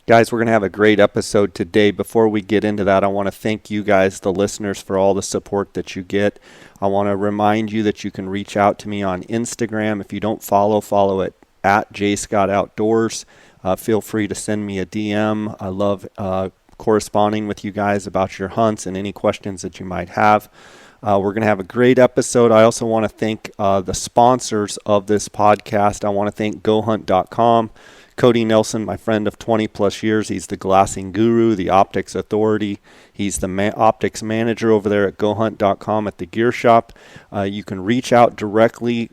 Guys, we're going to have a great episode today. Before we get into that, I want to thank you guys, the listeners, for all the support that you get. I want to remind you that you can reach out to me on Instagram. If you don't follow it at JScottOutdoors. Feel free to send me a DM. I love corresponding with you guys about your hunts and any questions that you might have. We're going to have a great episode. I also want to thank the sponsors of this podcast. I want to thank GoHunt.com. Cody Nelson, my friend of 20 plus years. He's the glassing guru, the optics authority. He's the optics manager over there at GoHunt.com at the gear shop. You can reach out directly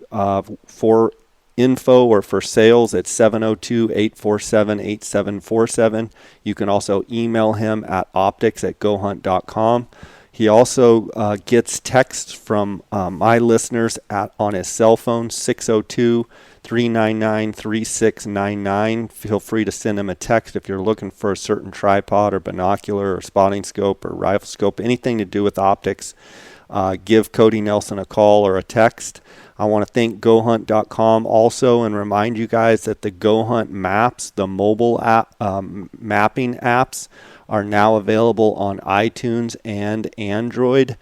for info or for sales at 702-847-8747. You can also email him at optics@gohunt.com. He also gets texts from my listeners on his cell phone, 602-399-3699. Feel free to send him a text if you're looking for a certain tripod or binocular or spotting scope or rifle scope, anything to do with optics. Give Cody Nelson a call or a text. I want to thank GoHunt.com also and remind you guys that the GoHunt maps, the mobile app, mapping apps, are now available on iTunes and Android.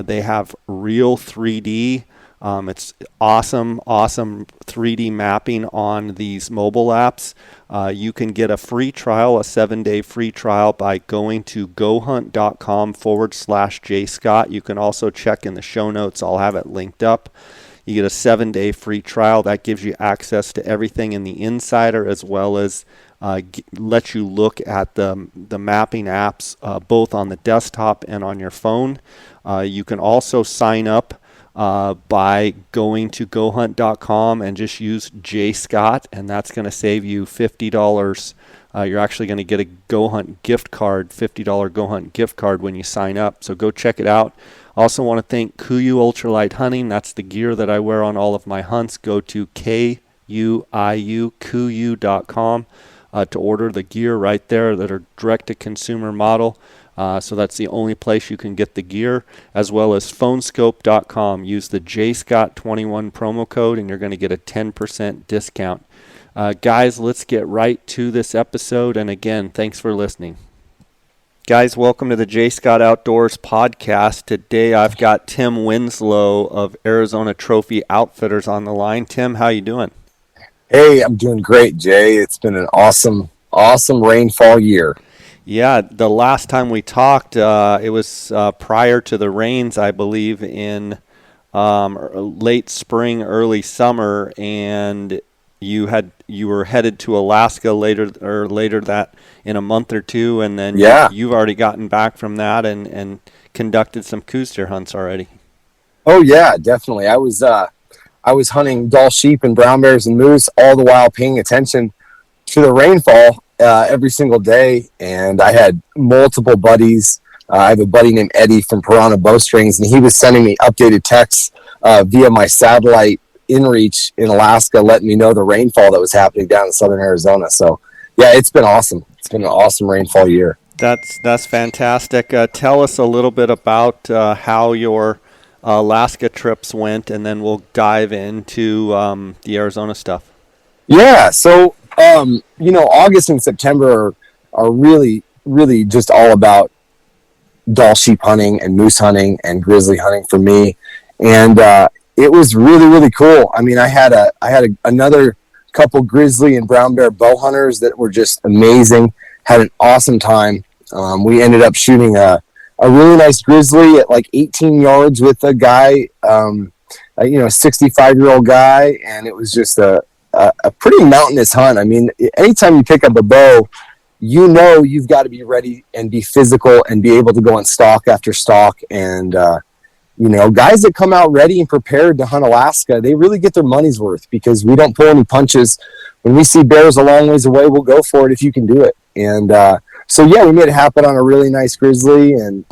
They have real 3D. It's awesome 3D mapping on these mobile apps. You can get a free trial, a 7-day free trial, by going to gohunt.com/JScott. You can also check in the show notes. I'll have it linked up. You get a 7-day free trial. That gives you access to everything in the Insider, as well as let you look at the mapping apps both on the desktop and on your phone. You can also sign up by going to gohunt.com and just use JScott, and that's going to save you $50. You're actually going to get a GoHunt gift card, $50 GoHunt gift card when you sign up. So go check it out. Also want to thank Coues Ultralight Hunting. That's the gear that I wear on all of my hunts. Go to Coues.com to order the gear right there that are direct-to-consumer model. So that's the only place you can get the gear, as well as phonescope.com. Use the JScott21 promo code, and you're going to get a 10% discount. Guys, let's get right to this episode. And again, thanks for listening. Guys, welcome to the J. Scott Outdoors podcast. Today I've got Tim Winslow of Arizona Trophy Outfitters on the line. Tim, how you doing? Hey, I'm doing great, Jay. It's been an awesome rainfall year. Yeah, the last time we talked, it was prior to the rains, I believe, in late spring, early summer, and you were headed to Alaska later that in a month or two, and then you've already gotten back from that and conducted some Coues deer hunts already. Oh yeah, definitely. I was hunting Dall sheep and brown bears and moose, all the while paying attention to the rainfall every single day. And I had multiple buddies. I have a buddy named Eddie from Piranha Bowstrings, and he was sending me updated texts via my satellite inReach in Alaska, letting me know the rainfall that was happening down in southern Arizona. So yeah, it's been awesome. It's been an awesome rainfall year. That's fantastic. Tell us a little bit about how your Alaska trips went, and then we'll dive into the Arizona stuff. Yeah, so August and September are really, really just all about Dall sheep hunting and moose hunting and grizzly hunting for me, and it was really, really cool. I mean, I had another couple grizzly and brown bear bow hunters that were just amazing. Had an awesome time. We ended up shooting a really nice grizzly at like 18 yards with a guy, a 65-year-old guy, and it was just a pretty mountainous hunt. I mean, anytime you pick up a bow, you've got to be ready and be physical and be able to go on stalk after stalk. And guys that come out ready and prepared to hunt Alaska, they really get their money's worth, because we don't pull any punches. When we see bears a long ways away, we'll go for it if you can do it. And so yeah, we made it happen on a really nice grizzly. And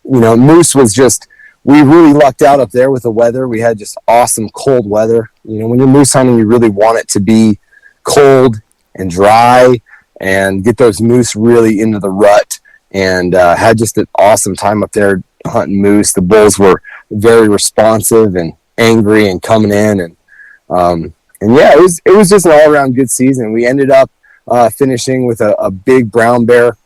moose was just, we really lucked out up there with the weather. We had just awesome cold weather. When you're moose hunting, you really want it to be cold and dry and get those moose really into the rut. And had just an awesome time up there hunting moose. The bulls were very responsive and angry and coming in, and yeah, it was just an all around good season. We ended up finishing with a big brown bear.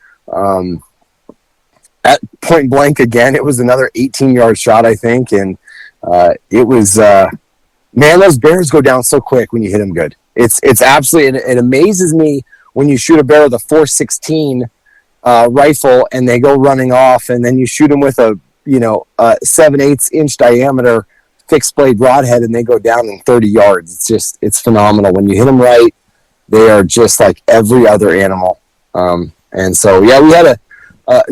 At point blank again, it was another 18-yard shot, I think, and it was man, those bears go down so quick when you hit them good. It's absolutely, it amazes me when you shoot a bear with a 416 rifle and they go running off, and then you shoot them with a 7/8 inch diameter fixed blade broadhead and they go down in 30 yards. It's phenomenal. When you hit them right, they are just like every other animal. And so, yeah, we had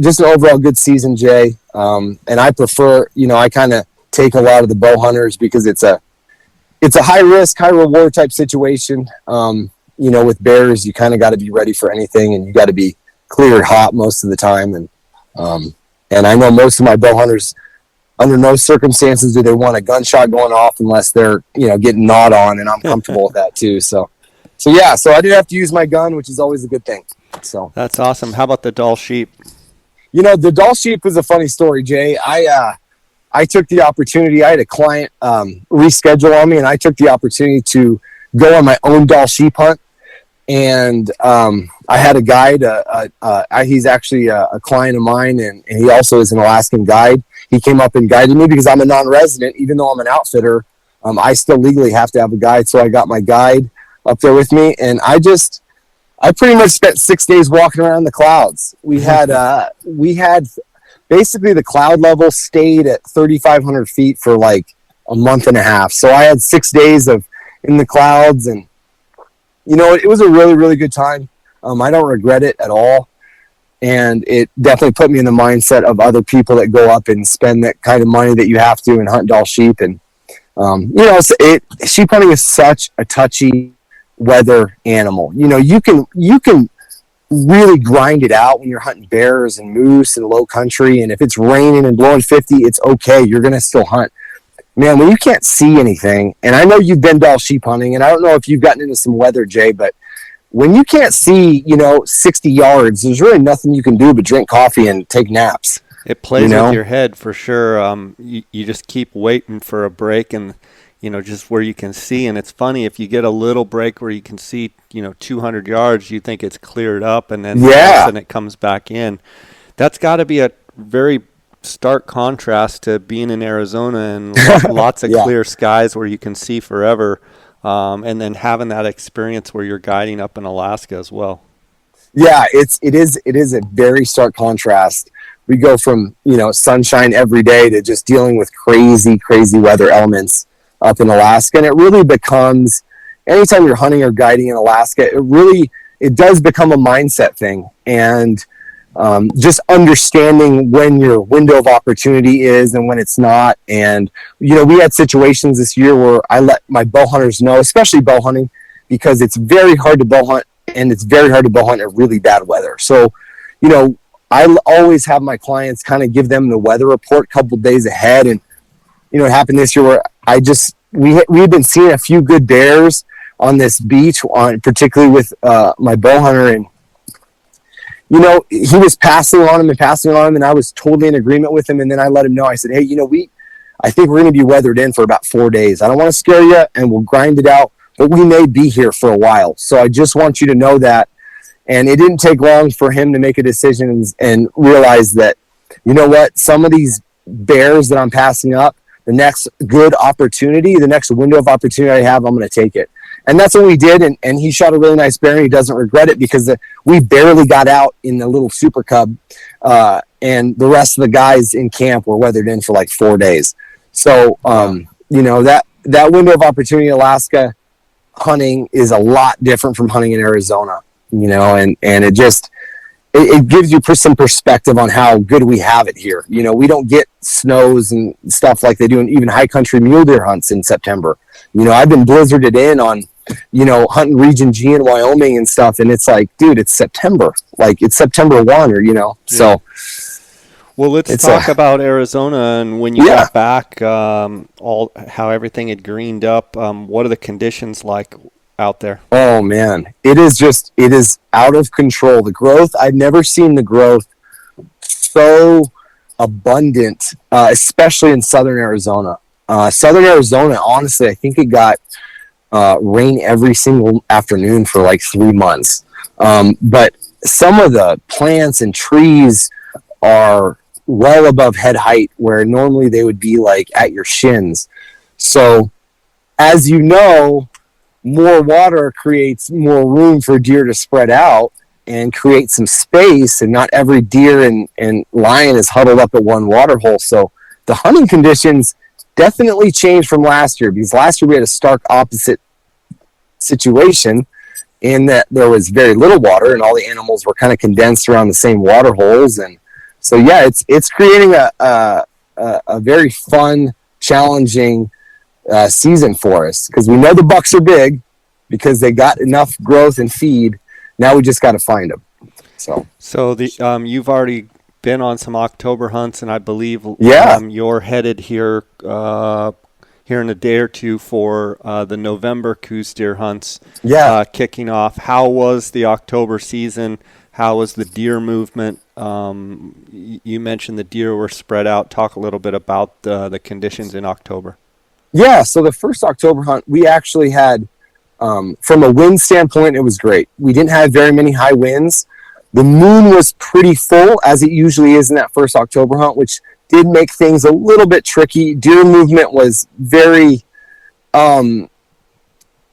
just an overall good season, Jay. And I prefer, I kind of take a lot of the bow hunters because it's a high risk, high reward type situation. With bears, you kind of got to be ready for anything, and you got to be cleared hot most of the time. And I know most of my bow hunters, under no circumstances do they want a gunshot going off unless they're, getting gnawed on, and I'm comfortable with that too. So I do have to use my gun, which is always a good thing. So that's awesome. How about the Dall sheep? The Dall sheep is a funny story, Jay. I took the opportunity. I had a client reschedule on me, and I took the opportunity to go on my own Dall sheep hunt. And I had a guide. He's actually a client of mine, and he also is an Alaskan guide. He came up and guided me because I'm a non-resident. Even though I'm an outfitter, I still legally have to have a guide. So I got my guide up there with me, and I pretty much spent 6 days walking around the clouds. We had basically the cloud level stayed at 3,500 feet for like a month and a half. So I had 6 days in the clouds, and it was a really, really good time. I don't regret it at all. And it definitely put me in the mindset of other people that go up and spend that kind of money that you have to and hunt Dall sheep. And, sheep hunting is such a touchy weather animal. You can really grind it out when you're hunting bears and moose and low country. And if it's raining and blowing 50, it's okay. You're going to still hunt. Man, when you can't see anything, and I know you've been Dall sheep hunting, and I don't know if you've gotten into some weather, Jay, but when you can't see, 60 yards, there's really nothing you can do but drink coffee and take naps. It plays with your head for sure. You just keep waiting for a break, and just where you can see. And it's funny, if you get a little break where you can see 200 yards, you think it's cleared up, and then and it comes back in. That's got to be a very stark contrast to being in Arizona and lots of clear skies where you can see forever. And then having that experience where you're guiding up in Alaska as well. Yeah, it is a very stark contrast. We go from, sunshine every day to just dealing with crazy, crazy weather elements up in Alaska. And it really becomes, anytime you're hunting or guiding in Alaska, it does become a mindset thing. And just understanding when your window of opportunity is and when it's not. And, we had situations this year where I let my bow hunters know, especially bow hunting, because it's very hard to bow hunt, and it's very hard to bow hunt in really bad weather. So, I always have my clients kind of give them the weather report a couple days ahead. And, it happened this year where we've been seeing a few good bears on this beach, particularly with my bow hunter, and he was passing on him, and I was totally in agreement with him. And then I let him know, I said, hey, I think we're going to be weathered in for about 4 days. I don't want to scare you, and we'll grind it out, but we may be here for a while. So I just want you to know that. And it didn't take long for him to make a decision and realize that, some of these bears that I'm passing up, the next good opportunity, the next window of opportunity I have, I'm going to take it. And that's what we did, and he shot a really nice bear, and he doesn't regret it because we barely got out in the little Super Cub, and the rest of the guys in camp were weathered in for like 4 days. So, that window of opportunity in Alaska hunting is a lot different from hunting in Arizona, and it just it gives you some perspective on how good we have it here. We don't get snows and stuff like they do in even high country mule deer hunts in September. I've been blizzarded in on, hunting Region G in Wyoming and stuff. And it's like, dude, it's September. Like, it's September 1 or, so. Well, let's talk about Arizona and when you got back, how everything had greened up. What are the conditions like out there? Oh, man. It is out of control. The growth, I've never seen the growth so abundant, especially in southern Arizona. Southern Arizona, honestly, I think it got rain every single afternoon for like 3 months. But some of the plants and trees are well above head height, where normally they would be like at your shins. So, as you know, more water creates more room for deer to spread out and create some space, and not every deer and lion is huddled up at one water hole. So the hunting conditions definitely changed from last year, because last year we had a stark opposite situation in that there was very little water and all the animals were kind of condensed around the same water holes. And so, yeah, it's creating a very fun, challenging season for us, because we know the bucks are big because they got enough growth and feed. Now we just got to find them. So the you've already been on some October hunts, and I believe you're headed here here in a day or two for the November Coues deer hunts kicking off. How was the October season? How was the deer movement? You mentioned the deer were spread out. Talk a little bit about the conditions in October. Yeah, so the first October hunt, we actually had, from a wind standpoint, it was great. We didn't have very many high winds. The moon was pretty full, as it usually is in that first October hunt, which did make things a little bit tricky. Deer movement was very, it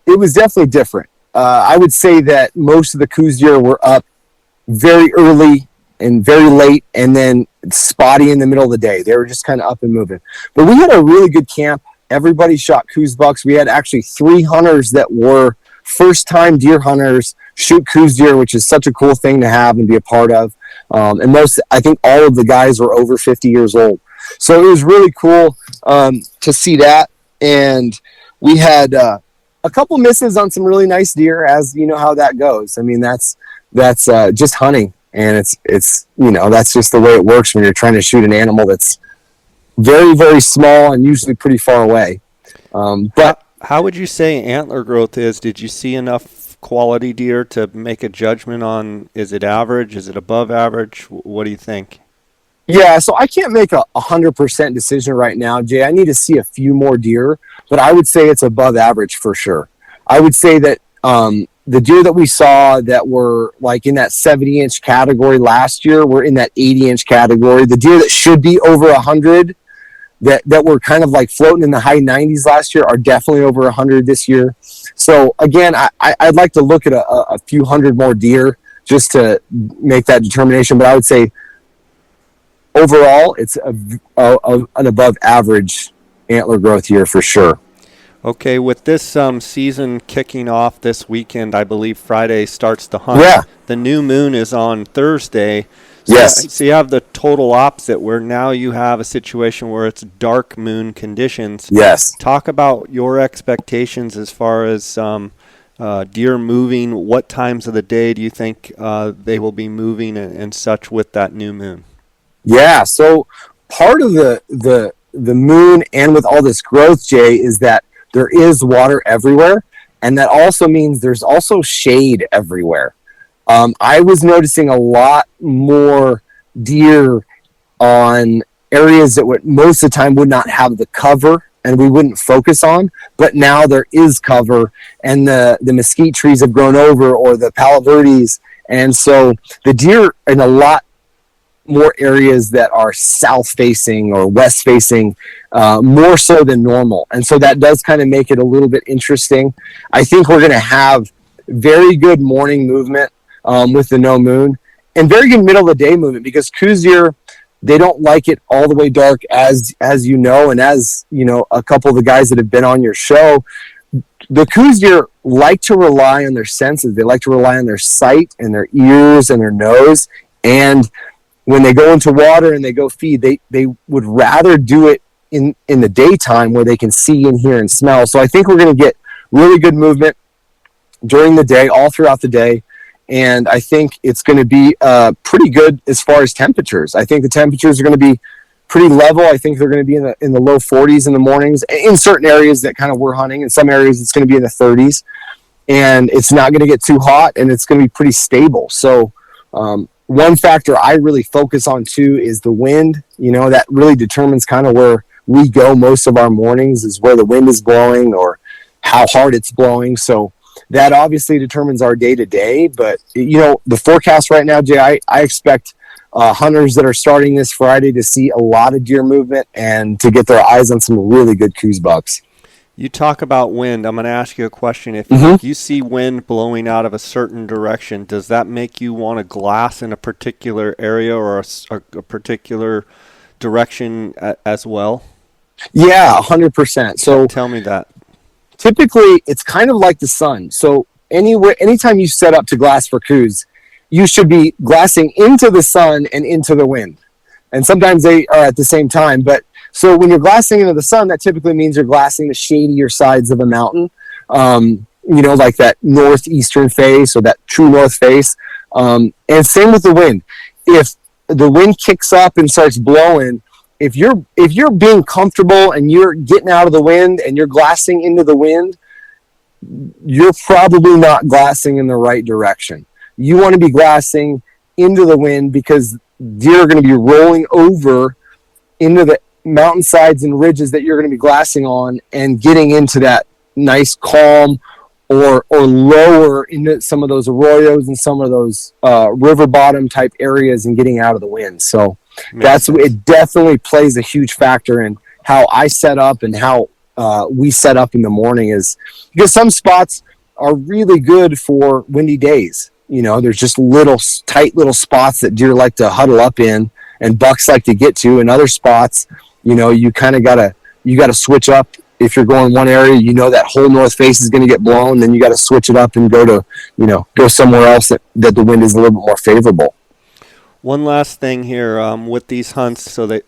was definitely different. I would say that most of the Coues deer were up very early and very late, and then spotty in the middle of the day. They were just kind of up and moving. But we had a really good camp. Everybody shot Coues bucks. We had actually 3 hunters that were first-time deer hunters shoot Coues deer, which is such a cool thing to have and be a part of. And I think all of the guys were over 50 years old. So it was really cool to see that. And we had a couple misses on some really nice deer, as you know how that goes. I mean, that's just hunting, and it's that's just the way it works when you're trying to shoot an animal that's very, very small and usually pretty far away. But how would you say antler growth is? Did you see enough quality deer to make a judgment on, is it average? Is it above average? What do you think? Yeah, so I can't make a 100% decision right now, Jay. I need to see a few more deer, but I would say it's above average for sure. I would say that the deer that we saw that were like in that 70-inch category last year were in that 80-inch category. The deer that should be over 100, that were kind of like floating in the high 90s last year, are definitely over 100 this year. So again, I'd like to look at a few hundred more deer just to make that determination. But I would say overall, it's an above average antler growth year for sure. Okay, with this season kicking off this weekend, I believe Friday starts the hunt. Yeah. The new moon is on Thursday. Yes. So you have the total opposite, where now you have a situation where it's dark moon conditions. Yes. Talk about your expectations as far as deer moving. What times of the day do you think they will be moving and such with that new moon? Yeah, so part of the moon and with all this growth, Jay, is that there is water everywhere, and that also means there's also shade everywhere. I was noticing a lot more deer on areas that would most of the time would not have the cover and we wouldn't focus on, but now there is cover, and the mesquite trees have grown over, or the palo verdes, and so the deer in a lot more areas that are south facing or west facing, more so than normal. And so that does kind of make it a little bit interesting. I think we're going to have very good morning movement with the no moon, and very good middle of the day movement, because Coues deer, they don't like it all the way dark, as you know, and as you know, a couple of the guys that have been on your show, the Coues deer like to rely on their senses. They like to rely on their sight and their ears and their nose. And when they go into water and they go feed, they would rather do it in the daytime, where they can see and hear and smell. So I think we're going to get really good movement during the day, all throughout the day. And I think it's going to be pretty good as far as temperatures. I think the temperatures are going to be pretty level. I think they're going to be in the low 40s in the mornings in certain areas that kind of we're hunting. In some areas, it's going to be in the 30s. And it's not going to get too hot, and it's going to be pretty stable. So one factor I really focus on, too, is the wind. You know, that really determines kind of where we go most of our mornings, is where the wind is blowing or how hard it's blowing. So that obviously determines our day to day. But the forecast right now, Jay, I expect hunters that are starting this Friday to see a lot of deer movement and to get their eyes on some really good Coues bucks. You talk about wind. I'm going to ask you a question. If you see wind blowing out of a certain direction, does that make you want to glass in a particular area or a particular direction as well? Yeah, 100%. So tell me that. Typically, it's kind of like the sun. So anytime you set up to glass for Coues, you should be glassing into the sun and into the wind. And sometimes they are at the same time, but so when you're glassing into the sun, that typically means you're glassing the shadier sides of a mountain, like that northeastern face or that true north face. And same with the wind. If the wind kicks up and starts blowing, if you're being comfortable and you're getting out of the wind and you're glassing into the wind, you're probably not glassing in the right direction. You want to be glassing into the wind because deer are going to be rolling over into the mountainsides and ridges that you're going to be glassing on and getting into that nice calm or lower into some of those arroyos and some of those river bottom type areas and getting out of the wind. So it definitely plays a huge factor in how I set up and how we set up in the morning, is because some spots are really good for windy days. There's just tight little spots that deer like to huddle up in and bucks like to get to, and other spots, you kind of gotta switch up. If you're going one area, that whole north face is going to get blown, then you got to switch it up and go somewhere else that the wind is a little bit more favorable. One last thing here with these hunts, so that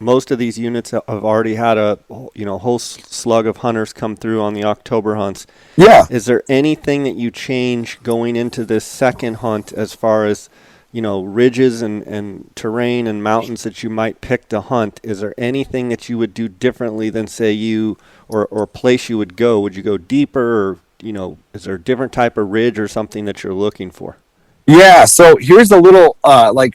most of these units have already had a whole slug of hunters come through on the October hunts. Yeah. Is there anything that you change going into this second hunt as far as ridges and terrain and mountains that you might pick to hunt? Is there anything that you would do differently than say or place you would go? Would you go deeper, or is there a different type of ridge or something that you're looking for? Yeah, so here's a little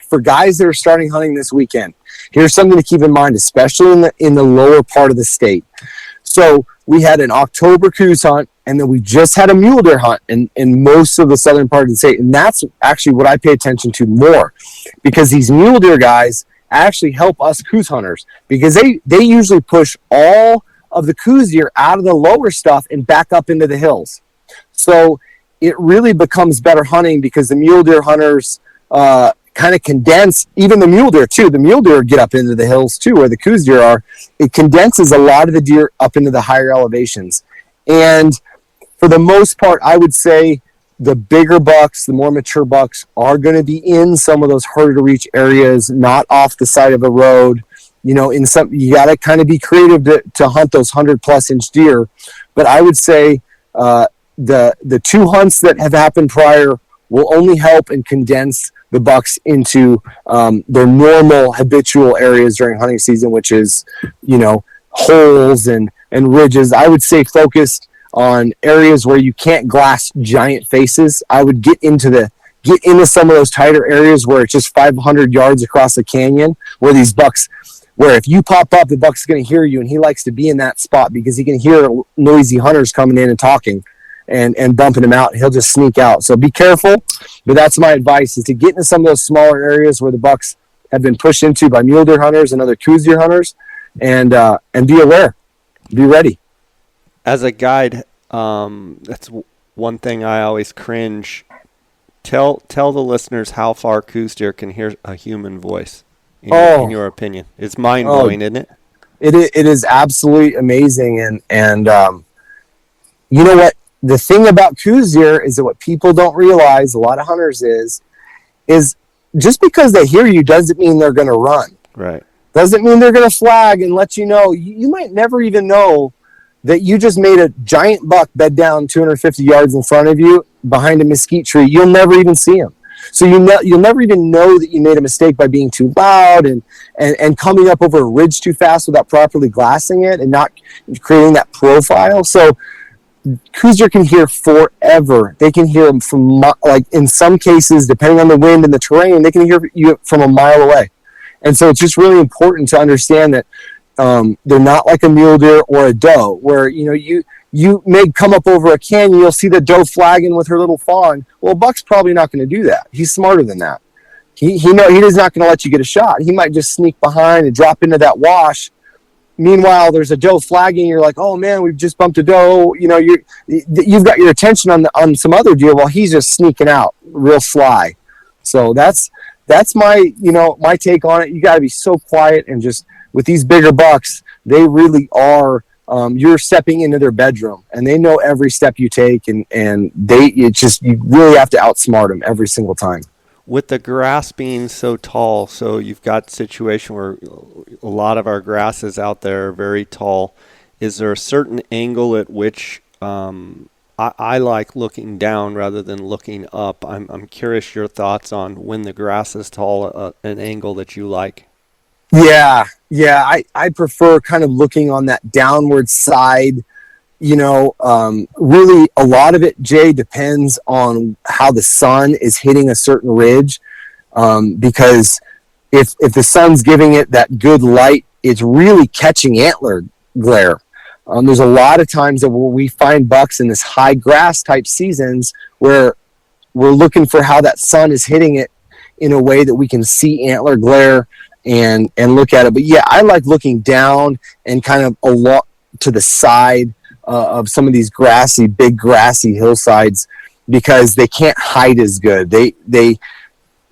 for guys that are starting hunting this weekend. Here's something to keep in mind, especially in the lower part of the state. So we had an October Coues hunt, and then we just had a mule deer hunt in most of the southern part of the state. And that's actually what I pay attention to more, because these mule deer guys actually help us Coues hunters, because they usually push all of the Coues deer out of the lower stuff and back up into the hills. So it really becomes better hunting because the mule deer hunters kind of condense, even the mule deer too. The mule deer get up into the hills too, where the Coues deer are. It condenses a lot of the deer up into the higher elevations. And for the most part, I would say the bigger bucks, the more mature bucks, are going to be in some of those harder to reach areas, not off the side of a road. You got to kind of be creative to hunt those 100+ inch deer. But I would say the two hunts that have happened prior will only help and condense the bucks into their normal habitual areas during hunting season, which is, holes and ridges. I would say focused on areas where you can't glass giant faces. I would get into some of those tighter areas where it's just 500 yards across the canyon, where these bucks, where if you pop up, the buck's going to hear you, and he likes to be in that spot because he can hear noisy hunters coming in and talking and bumping him out. He'll just sneak out. So be careful, but that's my advice, is to get into some of those smaller areas where the bucks have been pushed into by mule deer hunters and other Coues deer hunters, and be aware, be ready. As a guide, that's one thing I always cringe. Tell the listeners how far Coues deer can hear a human voice, in your opinion. It's mind-blowing, isn't it? It is absolutely amazing, and you know what? The thing about Coues deer is that what people don't realize, a lot of hunters, is just because they hear you doesn't mean they're going to run. Right. Doesn't mean they're going to flag and let you know. You might never even know that you just made a giant buck bed down 250 yards in front of you behind a mesquite tree. You'll never even see him. So you'll never even know that you made a mistake by being too loud and coming up over a ridge too fast without properly glassing it and not creating that profile. So Coues deer can hear forever. They can hear from, like, in some cases, depending on the wind and the terrain, they can hear you from a mile away. And so it's just really important to understand that they're not like a mule deer or a doe, where you you may come up over a canyon, you'll see the doe flagging with her little fawn. Well, a buck's probably not going to do that. He's smarter than that. He's not going to let you get a shot. He might just sneak behind and drop into that wash. Meanwhile, there's a doe flagging. You're like, oh man, we've just bumped a doe. You've got your attention on some other deer while he's just sneaking out real sly. So that's my my take on it. You got to be so quiet, and just with these bigger bucks, they really are. You're stepping into their bedroom, and they know every step you take, and you really have to outsmart them every single time. With the grass being so tall, so you've got a situation where a lot of our grasses out there are very tall. Is there a certain angle at which I like looking down rather than looking up? I'm curious your thoughts on when the grass is tall, an angle that you like. Yeah. I prefer kind of looking on that downward side. Really a lot of it, Jay, depends on how the sun is hitting a certain ridge. Because if the sun's giving it that good light, it's really catching antler glare. There's a lot of times that we find bucks in this high grass type seasons where we're looking for how that sun is hitting it in a way that we can see antler glare and look at it. But yeah, I like looking down and kind of a lot to the side of some of these big grassy hillsides, because they can't hide as good. They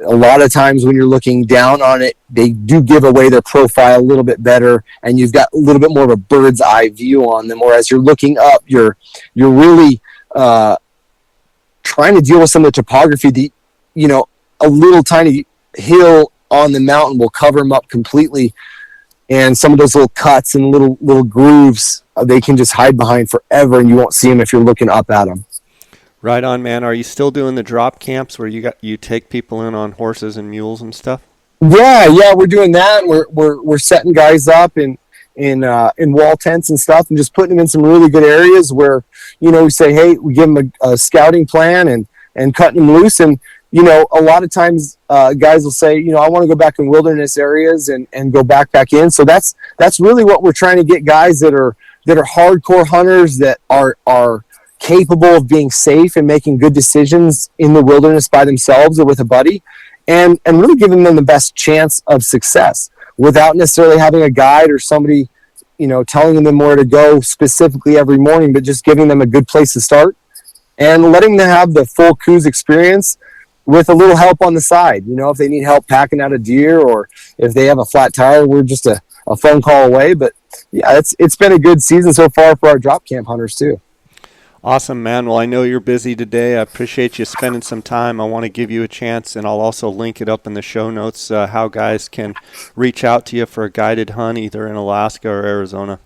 a lot of times when you're looking down on it, they do give away their profile a little bit better, and you've got a little bit more of a bird's eye view on them. Whereas you're looking up, you're really trying to deal with some of the topography. A little tiny hill on the mountain will cover them up completely, and some of those little cuts and little grooves, they can just hide behind forever, and you won't see them if you're looking up at them. Right on, man. Are you still doing the drop camps where you take people in on horses and mules and stuff? Yeah, we're doing that. We're setting guys up in wall tents and stuff, and just putting them in some really good areas where we say, hey, we give them a scouting plan and cutting them loose. And a lot of times guys will say, I want to go back in wilderness areas and go back in. So that's really what we're trying to get guys that are hardcore hunters, that are capable of being safe and making good decisions in the wilderness by themselves or with a buddy, and really giving them the best chance of success without necessarily having a guide or somebody, telling them where to go specifically every morning, but just giving them a good place to start and letting them have the full Coues experience with a little help on the side. If they need help packing out a deer, or if they have a flat tire, we're just a phone call away. But yeah, it's been a good season so far for our drop camp hunters too. Awesome, man. Well, I know you're busy today. I appreciate you spending some time. I want to give you a chance, and I'll also link it up in the show notes, how guys can reach out to you for a guided hunt either in Alaska or Arizona.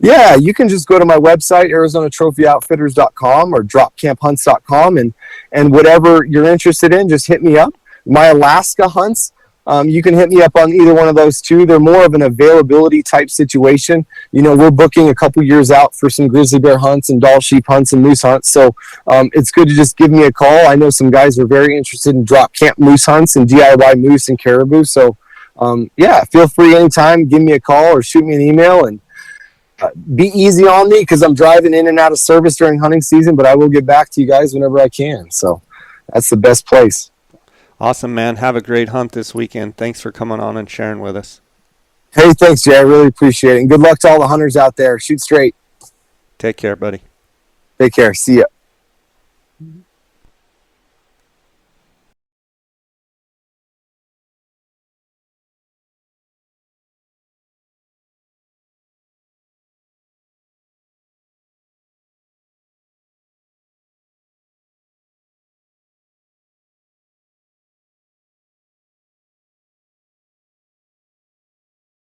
Yeah, you can just go to my website, ArizonaTrophyOutfitters.com or dropcamphunts.com, and whatever you're interested in, just hit me up. My Alaska hunts, you can hit me up on either one of those two. They're more of an availability type situation. We're booking a couple years out for some grizzly bear hunts and Dall sheep hunts and moose hunts. So it's good to just give me a call. I know some guys are very interested in drop camp moose hunts and DIY moose and caribou. So feel free anytime. Give me a call or shoot me an email, and be easy on me because I'm driving in and out of service during hunting season, but I will get back to you guys whenever I can. So that's the best place. Awesome, man. Have a great hunt this weekend. Thanks for coming on and sharing with us. Hey, thanks, Jay. I really appreciate it. And good luck to all the hunters out there. Shoot straight. Take care, buddy. Take care. See ya.